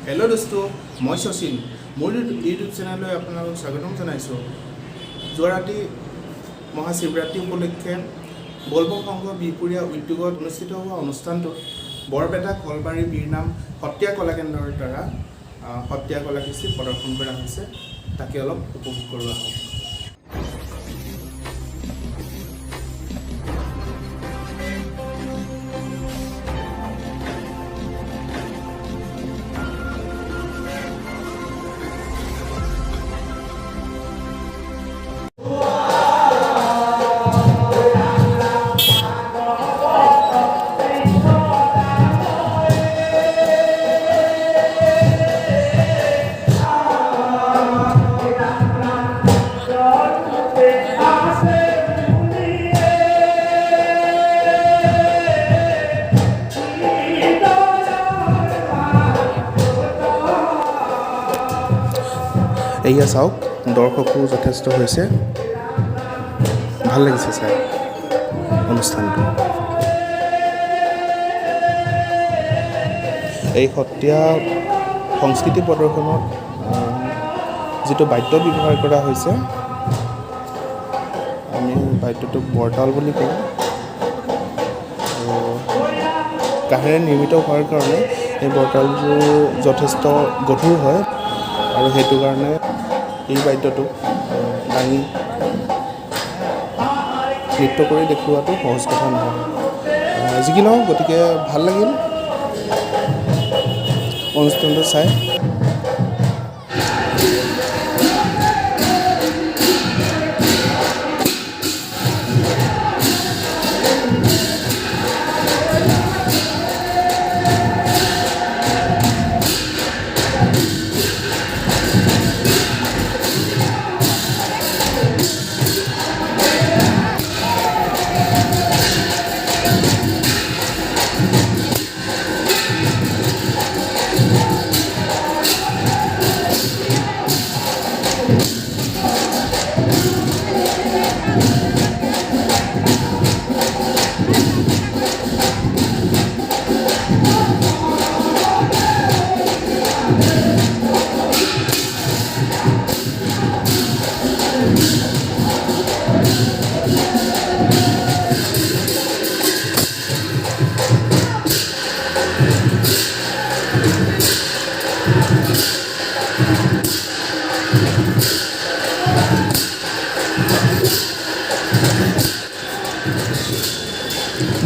Hello दोस्तों मैं शचीन मोर YouTube channel आपलोक स्वागतम जानाइছোঁ। যোৱা ৰাতি মহাশিৱৰাত্ৰি উপলক্ষে বলবম সংঘ বিহপুৰীয়া উদ্যোগত অনুষ্ঠিত হোৱা অনুষ্ঠানটোত বৰপেটা কলবাৰী বীৰনাম সত্ৰীয়া কলাকেন্দ্ৰৰ দ্বাৰা সত্ৰীয়া কলাকৃষ্টি প্ৰদৰ্শন কৰা হৈছে। তাকে অলপ উপভোগ কৰোঁ আহক। এয়া চাওক দৰ্শকো যথেষ্ট হৈছে, ভাল লাগিছে চাই অনুষ্ঠানটো। এই সত্ৰীয়া সংস্কৃতি প্ৰদৰ্শনত যিটো বাদ্য ব্যৱহাৰ কৰা হৈছে, আমি বাদ্যটোক বৰতাল বুলি কওঁ আৰু কাঁহেৰে নিৰ্মিত হোৱাৰ কাৰণে এই বৰতালবোৰ যথেষ্ট গধুৰ হয় আৰু সেইটো কাৰণে এই বাদ্যটোক দাঙি নৃত্য কৰি দেখুওৱাটো সহজ কথা নহয়। যি কি নহওক, গতিকে ভাল লাগিল অনুষ্ঠানটো চাই।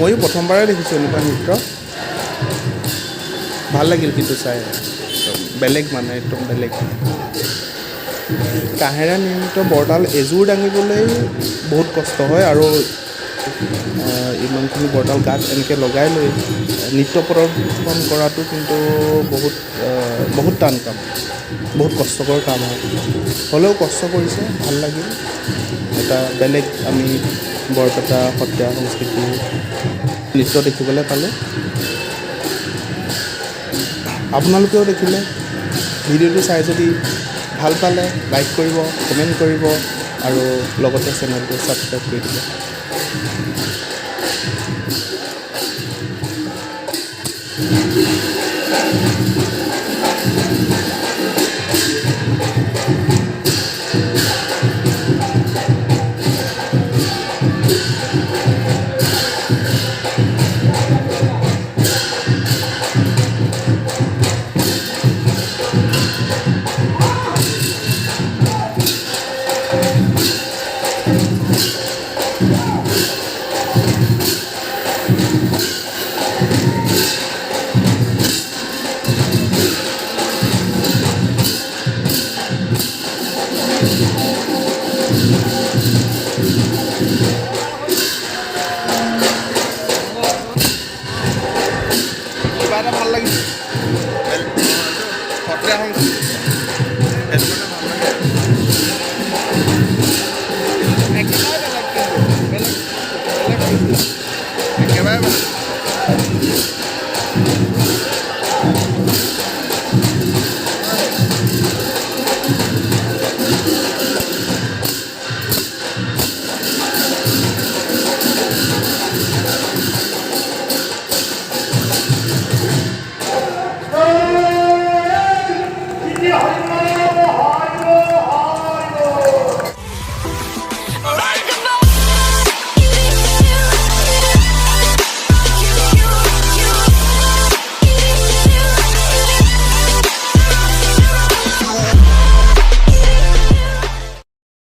ময়ো প্ৰথমবাৰে দেখিছোঁ এনেকুৱা নৃত্য, ভাল লাগিল কিন্তু চাই। বেলেগ মানে একদম বেলেগ। কাঁহেৰে নিৰ্মিত বৰতাল এযোৰ দাঙিবলৈ বহুত কষ্ট হয় আৰু ইমানখিনি বৰতাল গাত এনেকৈ লগাই লৈ নৃত্য প্ৰদৰ্শন কৰাটো কিন্তু বহুত টান কাম, বহুত কষ্টকৰ কাম হয়। হ'লেও কষ্ট কৰিছে, ভাল লাগিল। এটা বেলেগ আমি বৰপেটা সত্ৰীয়া সংস্কৃতিৰ নৃত্য দেখিবলৈ পালোঁ। আপোনালোকেও দেখিলে ভিডিঅ'টো চাই যদি ভাল পালে লাইক কৰিব, কমেণ্ট কৰিব আৰু লগতে চেনেলটো ছাবস্ক্ৰাইব কৰি দিব। কিবা এটা ভাল লাগিছে সত্ৰীয়া সংস্কৃতি